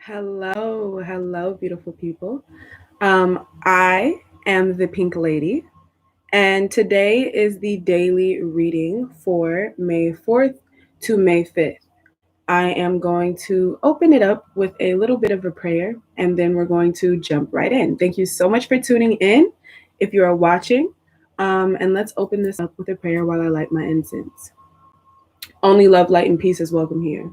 Hello, beautiful people. I am the Pink Lady, and today is the daily reading for May 4th to May 5th. I am going to open it up with a little bit of a prayer, and then we're going to jump right in. Thank you so much for tuning in. If you are watching, and let's open this up with a prayer while I light my incense. Only love, light, and peace is welcome here.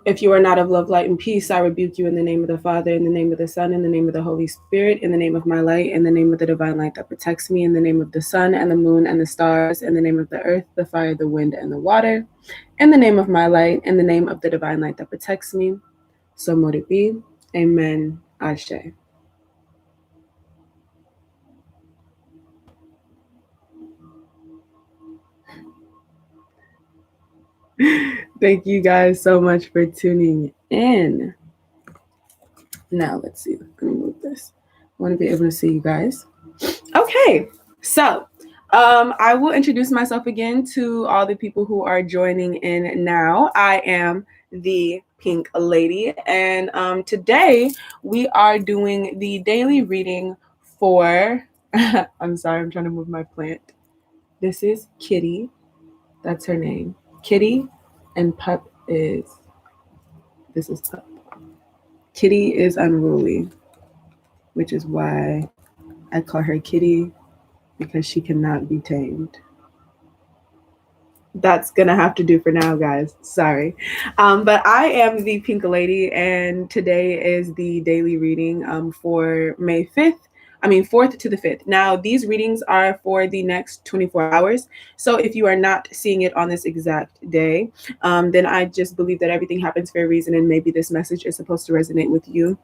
If you are not of love, light, and peace, I rebuke you in the name of the Father, in the name of the Son, in the name of the Holy Spirit, in the name of my light, in the name of the divine light that protects me, in the name of the sun and the moon and the stars, in the name of the earth, the fire, the wind, and the water, in the name of my light, in the name of the divine light that protects me. So mote it be. Amen. Ashe. Thank you guys so much for tuning in. Now let's see. Let me move this. I want to be able to see you guys. Okay, so I will introduce myself again to all the people who are joining in now. I am the Pink Lady, and today we are doing the daily reading for. I'm sorry, I'm trying to move my plant. This is Kitty. That's her name. Kitty, and Pup is. This is Pup. Kitty is unruly, which is why I call her Kitty, because she cannot be tamed. That's gonna have to do for now, guys. Sorry. But I am the Pink Lady, and today is the daily reading for May 5th. 4th to the 5th. Now, these readings are for the next 24 hours. So if you are not seeing it on this exact day, then I just believe that everything happens for a reason, and maybe this message is supposed to resonate with you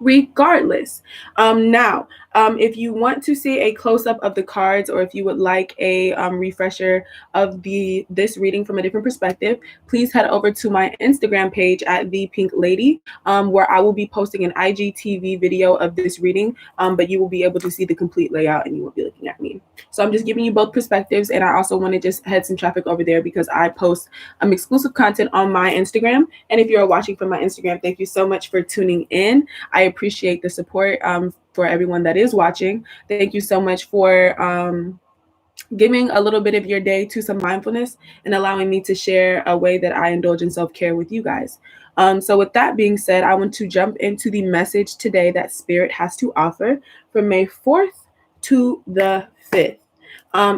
regardless. Now, if you want to see a close-up of the cards, or if you would like a refresher of this reading from a different perspective, please head over to my Instagram page at the Pink Lady, where I will be posting an IGTV video of this reading, but you will be able to see the complete layout and you will be looking at me. So I'm just giving you both perspectives, and I also want to just head some traffic over there because I post exclusive content on my Instagram. And if you're watching from my Instagram, thank you so much for tuning in. I appreciate the support for everyone that is watching. Thank you so much for giving a little bit of your day to some mindfulness and allowing me to share a way that I indulge in self-care with you guys. So with that being said, I want to jump into the message today that Spirit has to offer from May 4th to the 5th.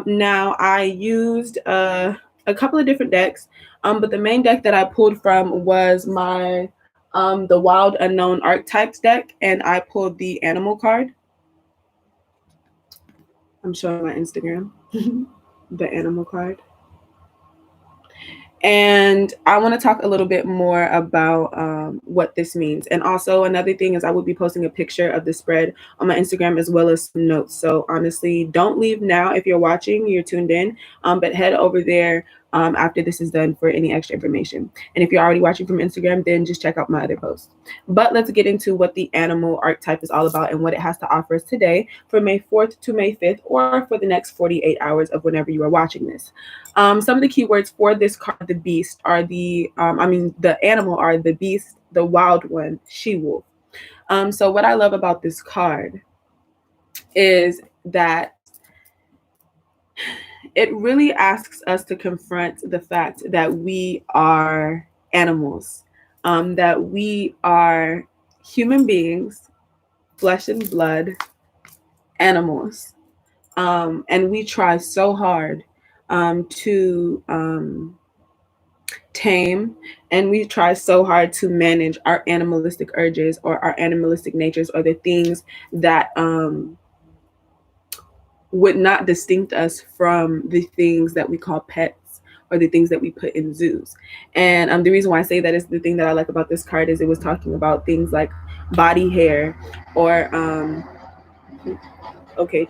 Now, I used a couple of different decks, but the main deck that I pulled from was my the Wild Unknown Archetypes deck, and I pulled the Animal card. I'm showing my Instagram, the Animal card. And I want to talk a little bit more about what this means. And also another thing is I will be posting a picture of the spread on my Instagram as well as some notes. So honestly, don't leave now if you're watching, you're tuned in, but head over there after this is done for any extra information. And if you're already watching from Instagram, then just check out my other posts. But let's get into what the animal archetype is all about and what it has to offer us today for May 4th to May 5th, or for the next 48 hours of whenever you are watching this. Some of the keywords for this card, the beast, are the animal are the beast, the wild one, she-wolf. So what I love about this card is that it really asks us to confront the fact that we are animals, that we are human beings, flesh and blood animals. And we try so hard to tame, and we try so hard to manage our animalistic urges or our animalistic natures, or the things that would not distinct us from the things that we call pets or the things that we put in zoos. And the reason why I say that is the thing that I like about this card is it was talking about things like body hair, or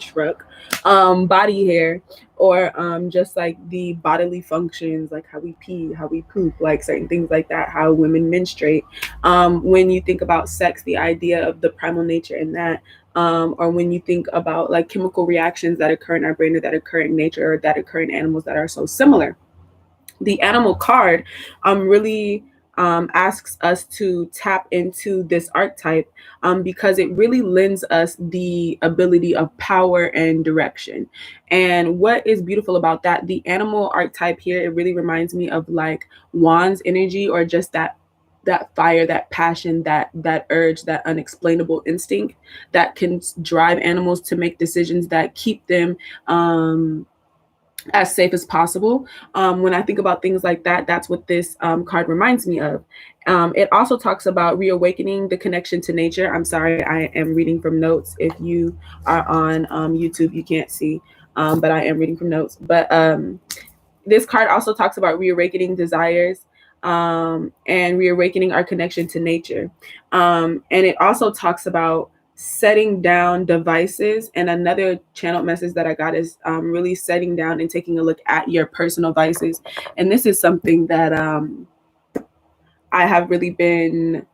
truck, body hair, or just like the bodily functions, like how we pee, how we poop, like certain things like that, how women menstruate. When you think about sex, the idea of the primal nature in that, or when you think about like chemical reactions that occur in our brain, or that occur in nature, or that occur in animals that are so similar. The animal card really asks us to tap into this archetype because it really lends us the ability of power and direction. And what is beautiful about that, the animal archetype here, it really reminds me of like Wands energy, or just that fire, that passion, that urge, that unexplainable instinct that can drive animals to make decisions that keep them as safe as possible. When I think about things like that, that's what this card reminds me of. It also talks about reawakening the connection to nature. I'm sorry, I am reading from notes. If you are on YouTube, you can't see, but I am reading from notes. But this card also talks about reawakening desires and reawakening our connection to nature. And it also talks about setting down devices. And another channel message that I got is really setting down and taking a look at your personal vices. And this is something that I have really been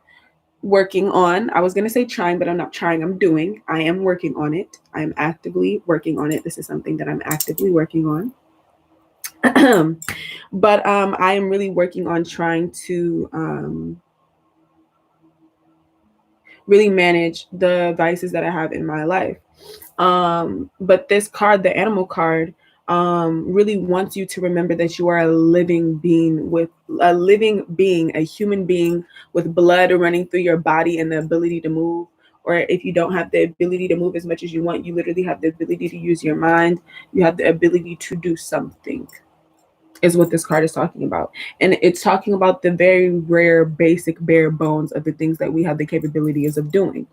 working on. I was going to say trying, but I'm not trying. I'm doing. I am working on it. I am actively working on it. This is something that I'm actively working on. But I am really working on trying to really manage the vices that I have in my life. But this card, the animal card, really wants you to remember that you are a living being, a human being with blood running through your body and the ability to move. Or if you don't have the ability to move as much as you want, you literally have the ability to use your mind. You have the ability to do something, is what this card is talking about. And it's talking about the very rare, basic, bare bones of the things that we have the capabilities of doing.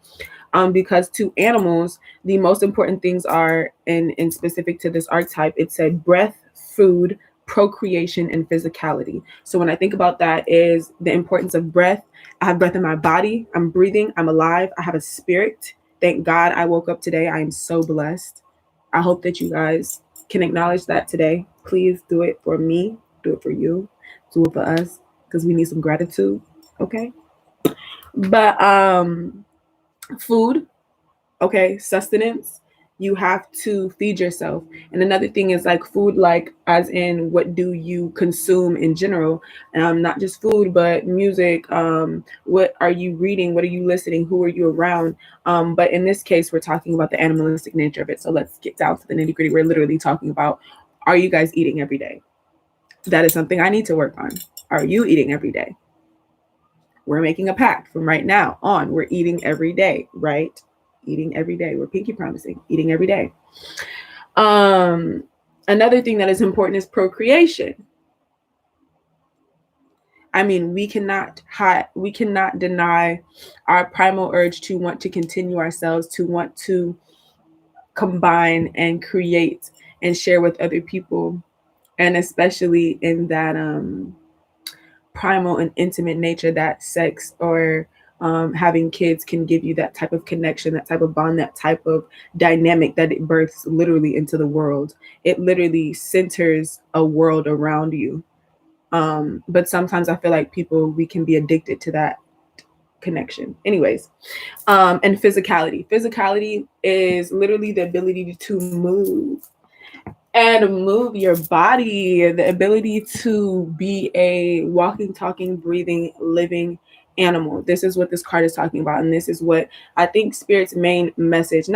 Because to animals, the most important things are, in specific to this archetype, it said breath, food, procreation, and physicality. So when I think about that, is the importance of breath. I have breath in my body. I'm breathing. I'm alive. I have a spirit. Thank God I woke up today. I am so blessed. I hope that you guys can acknowledge that today. Please do it for me. Do it for you. Do it for us, because we need some gratitude. Okay. But food, okay, sustenance, you have to feed yourself. And another thing is like food, like as in what do you consume in general, not just food but music. What are you reading, what are you listening, who are you around? But in this case we're talking about the animalistic nature of it, so let's get down to the nitty gritty. We're literally talking about, are you guys eating every day? That is something I need to work on. Are you eating every day? We're making a pact from right now on, we're eating every day, right? Eating every day. We're pinky promising eating every day. Another thing that is important is procreation. I mean, we cannot deny our primal urge to want to continue ourselves, to want to combine and create and share with other people, and especially in that primal and intimate nature that sex or having kids can give you, that type of connection, that type of bond, that type of dynamic that it births literally into the world. It literally centers a world around you. But sometimes I feel like we can be addicted to that connection. Anyways, and physicality. Physicality is literally the ability to move and move your body, the ability to be a walking, talking, breathing, living animal. This is what this card is talking about. And this is what I think Spirit's main message,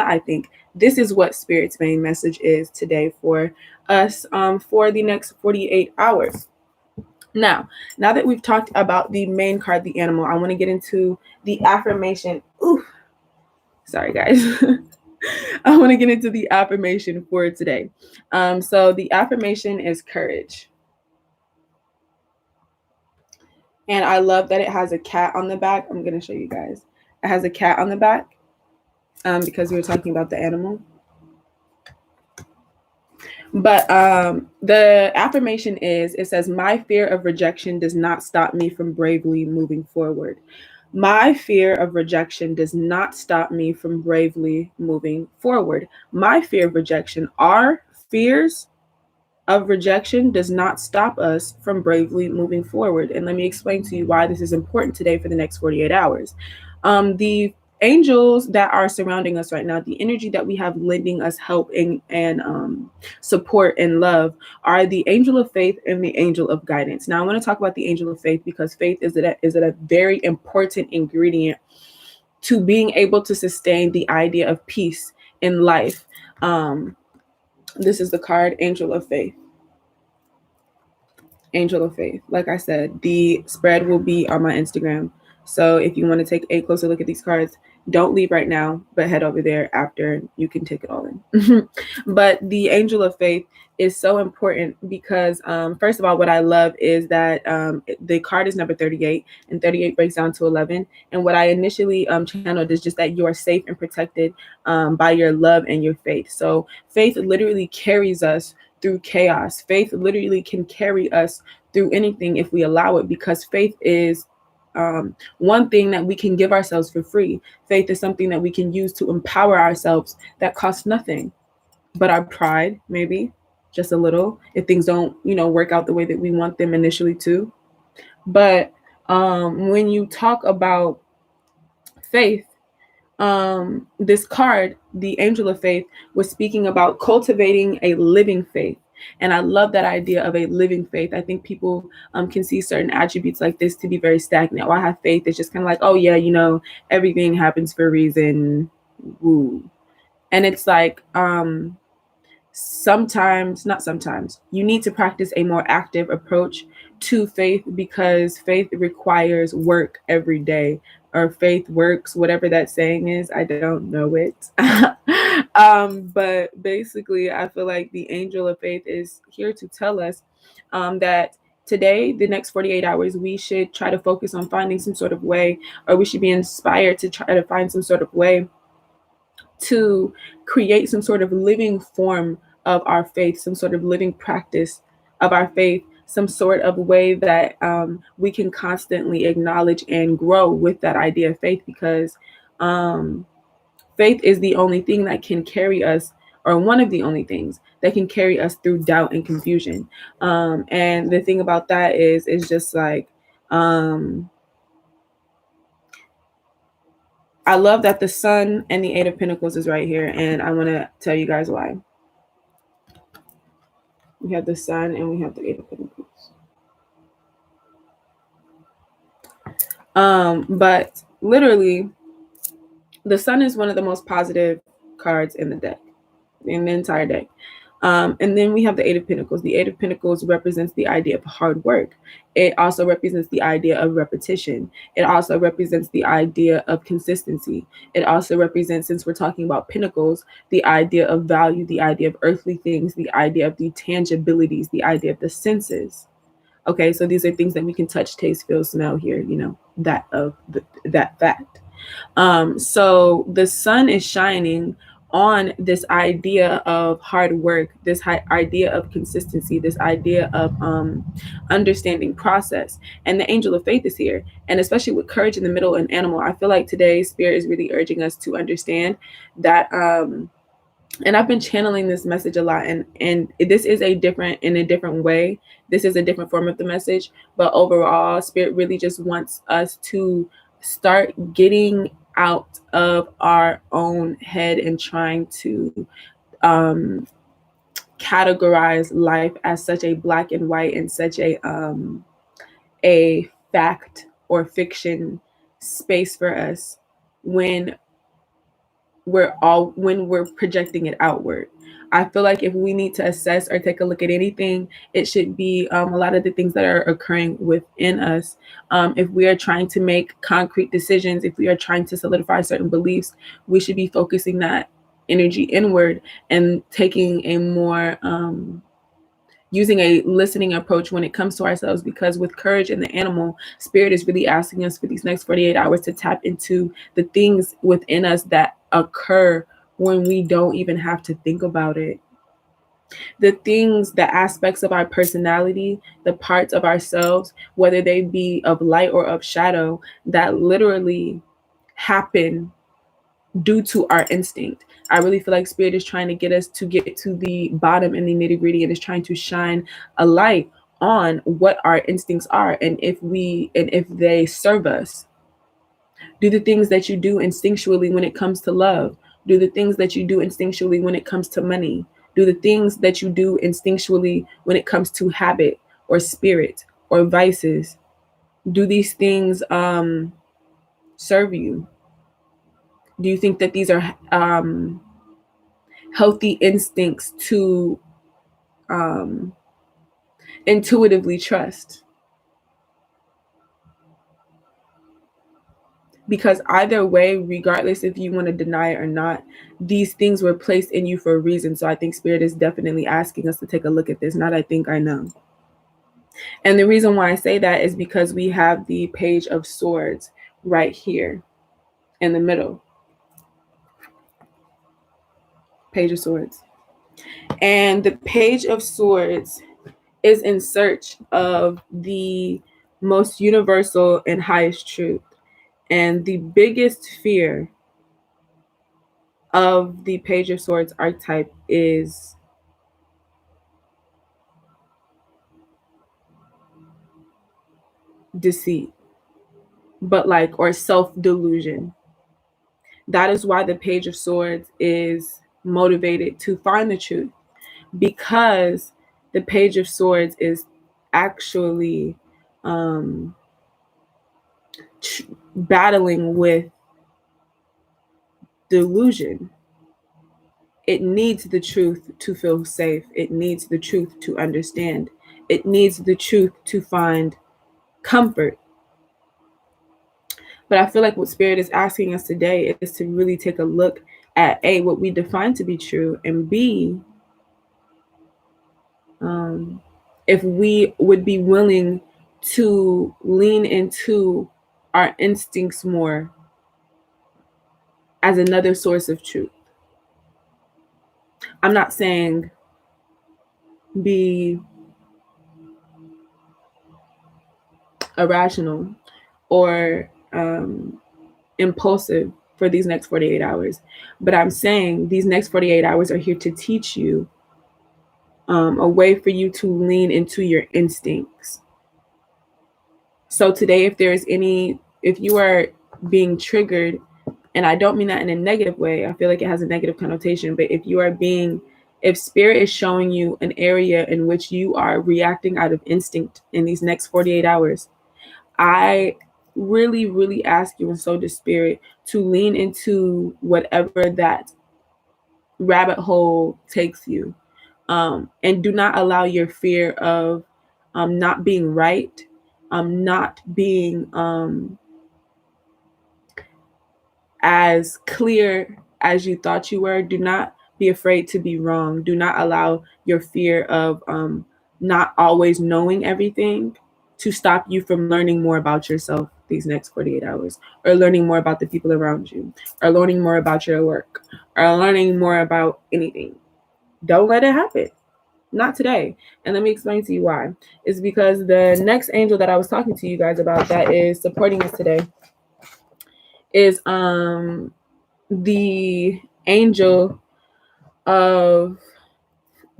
this is what Spirit's main message is today for us for the next 48 hours. Now that we've talked about the main card, the animal, I want to get into the affirmation. Ooh, sorry guys. I want to get into the affirmation for today. So the affirmation is courage. And I love that it has a cat on the back. I'm going to show you guys. It has a cat on the back because we were talking about the animal. But the affirmation it says, my fear of rejection does not stop me from bravely moving forward. My fear of rejection does not stop me from bravely moving forward. My fear of rejection, our fears of rejection does not stop us from bravely moving forward. And let me explain to you why this is important today for the next 48 hours. The angels that are surrounding us right now, the energy that we have lending us help and support and love, are the angel of faith and the angel of guidance. Now I want to talk about the angel of faith because faith is a very important ingredient to being able to sustain the idea of peace in life. um this is the card, angel of faith. Angel of Faith. Like I said, the spread will be on my Instagram. So if you want to take a closer look at these cards, don't leave right now, but head over there after you can take it all in. But the Angel of Faith is so important because, first of all, what I love is that the card is number 38, and 38 breaks down to 11. And what I initially channeled is just that you are safe and protected by your love and your faith. So faith literally carries us through chaos. Faith literally can carry us through anything if we allow it, because faith is one thing that we can give ourselves for free. Faith is something that we can use to empower ourselves that costs nothing but our pride, maybe just a little, if things don't, work out the way that we want them initially to. But when you talk about faith, this card, the Angel of Faith, was speaking about cultivating a living faith. And I love that idea of a living faith. I think people can see certain attributes like this to be very stagnant. While I have faith, it's just kind of like, oh yeah, everything happens for a reason. Woo. And it's like, not sometimes, you need to practice a more active approach to faith, because faith requires work every day, or faith works, whatever that saying is. I don't know it. But basically, I feel like the angel of faith is here to tell us that today, the next 48 hours, we should try to focus on finding some sort of way, or we should be inspired to try to find some sort of way to create some sort of living form of our faith, some sort of living practice of our faith, some sort of way that we can constantly acknowledge and grow with that idea of faith, because faith is the only thing that can carry us, or one of the only things that can carry us through doubt and confusion. And the thing about that is just like, I love that the Sun and the Eight of Pentacles is right here, and I want to tell you guys why. We have the Sun and we have the Eight of Pentacles. But literally, the Sun is one of the most positive cards in the deck, in the entire deck. And then we have the Eight of Pentacles. The Eight of Pentacles represents the idea of hard work. It also represents the idea of repetition. It also represents the idea of consistency. It also represents, since we're talking about pentacles, the idea of value, the idea of earthly things, the idea of the tangibilities, the idea of the senses. Okay, so these are things that we can touch, taste, feel, smell, hear, that fact. So the sun is shining on this idea of hard work, this idea of consistency, this idea of understanding process. And the angel of faith is here. And especially with courage in the middle and animal, I feel like today Spirit is really urging us to understand that and I've been channeling this message a lot, and this is in a different way. This is a different form of the message, but overall, Spirit really just wants us to start getting out of our own head and trying to categorize life as such a black and white and such a fact or fiction space for us when we're projecting it outward. I feel like if we need to assess or take a look at anything, it should be a lot of the things that are occurring within us. If we are trying to make concrete decisions, if we are trying to solidify certain beliefs, we should be focusing that energy inward and taking a more using a listening approach when it comes to ourselves, because with courage and the animal, Spirit is really asking us for these next 48 hours to tap into the things within us that occur when we don't even have to think about it. The things, the aspects of our personality, the parts of ourselves, whether they be of light or of shadow, that literally happen due to our instinct. I really feel like Spirit is trying to get us to get to the bottom and the nitty gritty, and is trying to shine a light on what our instincts are, and if they serve us. Do the things that you do instinctually when it comes to love. Do the things that you do instinctually when it comes to money. Do the things that you do instinctually when it comes to habit or spirit or vices. Do these things serve you? Do you think that these are healthy instincts to intuitively trust? Because either way, regardless if you want to deny it or not, these things were placed in you for a reason. So I think Spirit is definitely asking us to take a look at this. Not I think, I know. And the reason why I say that is because we have the Page of Swords right here in the middle. Page of Swords. And the Page of Swords is in search of the most universal and highest truth. And the biggest fear of the Page of Swords archetype is deceit, but like, or self-delusion. That is why the Page of Swords is motivated to find the truth, because the Page of Swords is actually battling with delusion. It needs the truth to feel safe. It needs the truth to understand. It needs the truth to find comfort. But I feel like what Spirit is asking us today is to really take a look at A, what we define to be true, and B, if we would be willing to lean into our instincts more as another source of truth. I'm not saying be irrational or impulsive for these next 48 hours, but I'm saying these next 48 hours are here to teach you a way for you to lean into your instincts. So today, if you are being triggered, and I don't mean that in a negative way, I feel like it has a negative connotation, but if Spirit is showing you an area in which you are reacting out of instinct in these next 48 hours, I really, really ask you, and so does Spirit, to lean into whatever that rabbit hole takes you. And do not allow your fear of not being right, not being as clear as you thought you were. Do not be afraid to be wrong. Do not allow your fear of not always knowing everything to stop you from learning more about yourself these next 48 hours, or learning more about the people around you, or learning more about your work, or learning more about anything. Don't let it happen. Not today. And let me explain to you why. It's because the next angel that I was talking to you guys about that is supporting us today is the angel of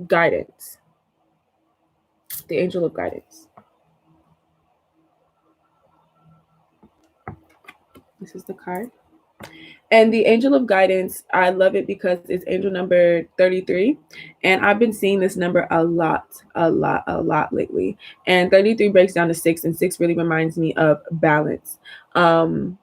guidance. The angel of guidance. This is the card. And the angel of guidance, I love it because it's angel number 33. And I've been seeing this number a lot lately. And 33 breaks down to 6, and 6 really reminds me of balance. And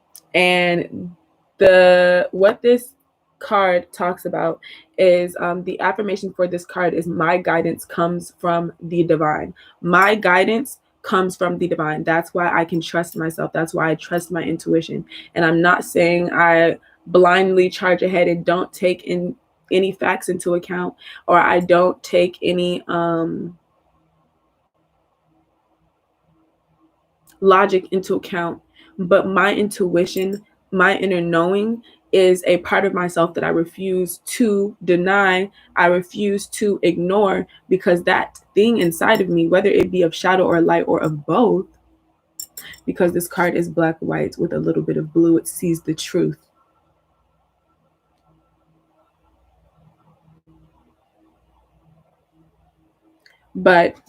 what this card talks about is the affirmation for this card is my guidance comes from the divine. My guidance comes from the divine. That's why I can trust myself. That's why I trust my intuition. And I'm not saying I blindly charge ahead and don't take in any facts into account, or I don't take any logic into account, but my intuition, my inner knowing is a part of myself that I refuse to deny, I refuse to ignore, because that thing inside of me, whether it be of shadow or light or of both, because this card is black white with a little bit of blue, it sees the truth. But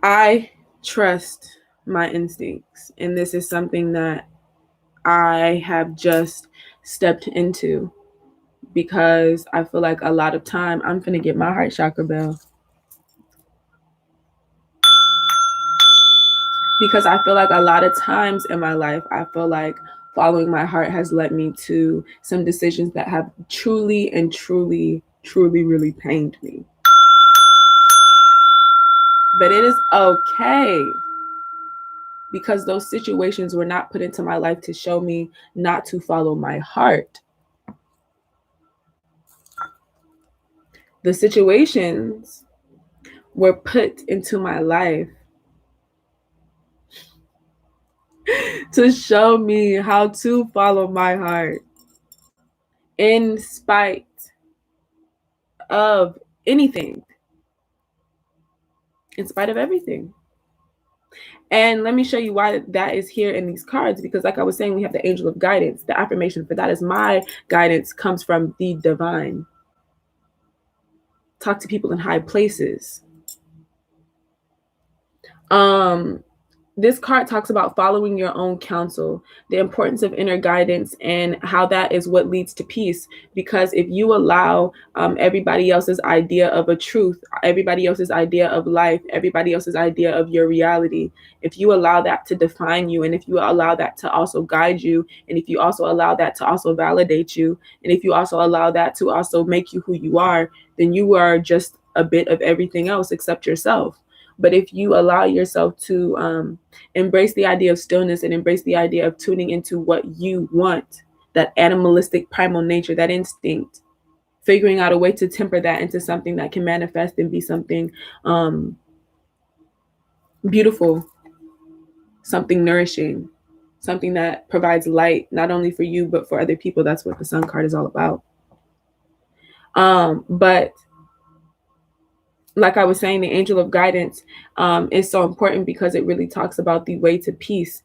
I trust my instincts. And this is something that I have just stepped into because I feel like a lot of time I'm gonna get my heart chakra bell. Because I feel like a lot of times in my life, I feel like following my heart has led me to some decisions that have truly and truly really pained me. But it is okay, because those situations were not put into my life to show me not to follow my heart. The situations were put into my life to show me how to follow my heart in spite of anything, in spite of everything. And let me show you why that is here in these cards, because like I was saying, we have the angel of guidance. The affirmation for that is my guidance comes from the divine. Talk to people in high places. This card talks about following your own counsel, the importance of inner guidance, and how that is what leads to peace. Because if you allow everybody else's idea of a truth, everybody else's idea of life, everybody else's idea of your reality, if you allow that to define you, and if you allow that to also guide you, and if you also allow that to also validate you, and if you also allow that to also make you who you are, then you are just a bit of everything else except yourself. But if you allow yourself to embrace the idea of stillness and embrace the idea of tuning into what you want, that animalistic primal nature, that instinct, figuring out a way to temper that into something that can manifest and be something beautiful, something nourishing, something that provides light, not only for you, but for other people. That's what the Sun card is all about. But like I was saying, the angel of guidance is so important because it really talks about the way to peace.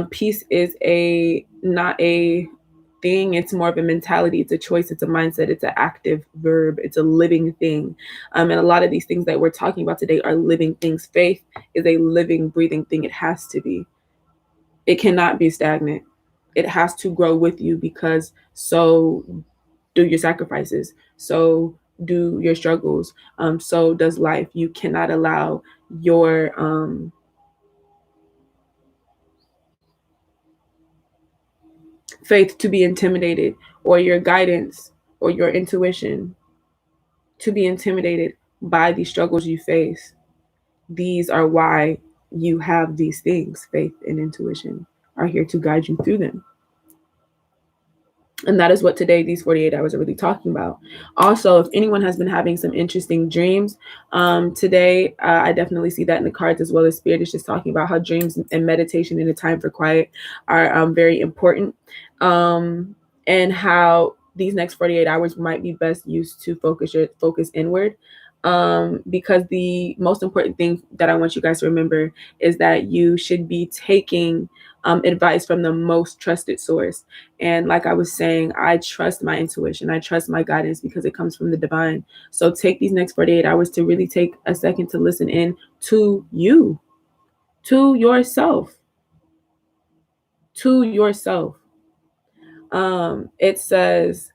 Peace is not a thing, it's more of a mentality, it's a choice, it's a mindset, it's an active verb, it's a living thing. And a lot of these things that we're talking about today are living things. Faith is a living, breathing thing. It has to be. It cannot be stagnant. It has to grow with you, because so do your sacrifices. So do your struggles. So does life. You cannot allow your faith to be intimidated, or your guidance or your intuition to be intimidated by the struggles you face. These are why you have these things. Faith and intuition are here to guide you through them. And that is what today, these 48 hours are really talking about. Also, if anyone has been having some interesting dreams today, I definitely see that in the cards, as well as Spirit is just talking about how dreams and meditation and a time for quiet are very important, and how these next 48 hours might be best used to focus inward. Because the most important thing that I want you guys to remember is that you should be taking advice from the most trusted source. And like I was saying, I trust my intuition. I trust my guidance because it comes from the divine. So take these next 48 hours to really take a second to listen in to you, to yourself, to yourself. It says,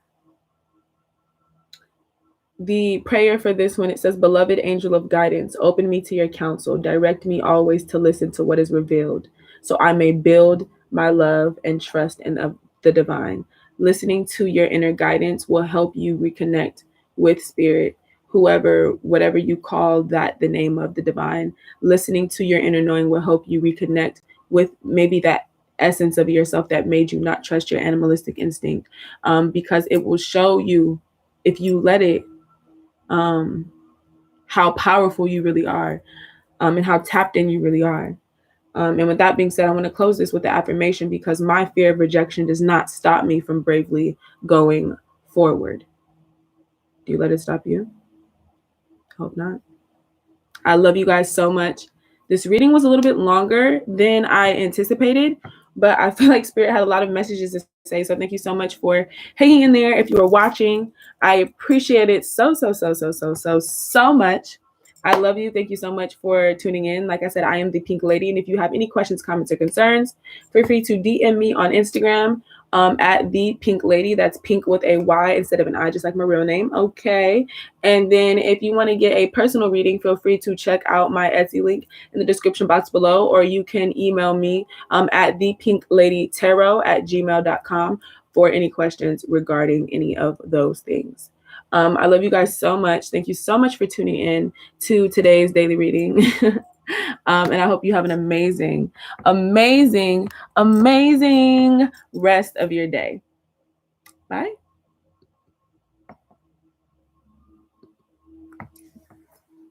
the prayer for this one, it says, beloved angel of guidance, open me to your counsel, direct me always to listen to what is revealed, so I may build my love and trust in the divine. Listening to your inner guidance will help you reconnect with spirit, whatever you call that, the name of the divine. Listening to your inner knowing will help you reconnect with maybe that essence of yourself that made you not trust your animalistic instinct, because it will show you, if you let it, how powerful you really are, and how tapped in you really are. And with that being said, I want to close this with the affirmation, because my fear of rejection does not stop me from bravely going forward. Do you let it stop you? Hope not. I love you guys so much. This reading was a little bit longer than I anticipated, but I feel like Spirit had a lot of messages to say. So thank you so much for hanging in there. If you were watching, I appreciate it so much. I love you. Thank you so much for tuning in. Like I said, I am the Pynk Lady. And if you have any questions, comments, or concerns, feel free to DM me on Instagram at the Pynk Lady. That's Pynk with a Y instead of an I, just like my real name. Okay. And then if you want to get a personal reading, feel free to check out my Etsy link in the description box below, or you can email me at thepynkladytarot@gmail.com for any questions regarding any of those things. I love you guys so much. Thank you so much for tuning in to today's daily reading. And I hope you have an amazing, amazing, amazing rest of your day. Bye.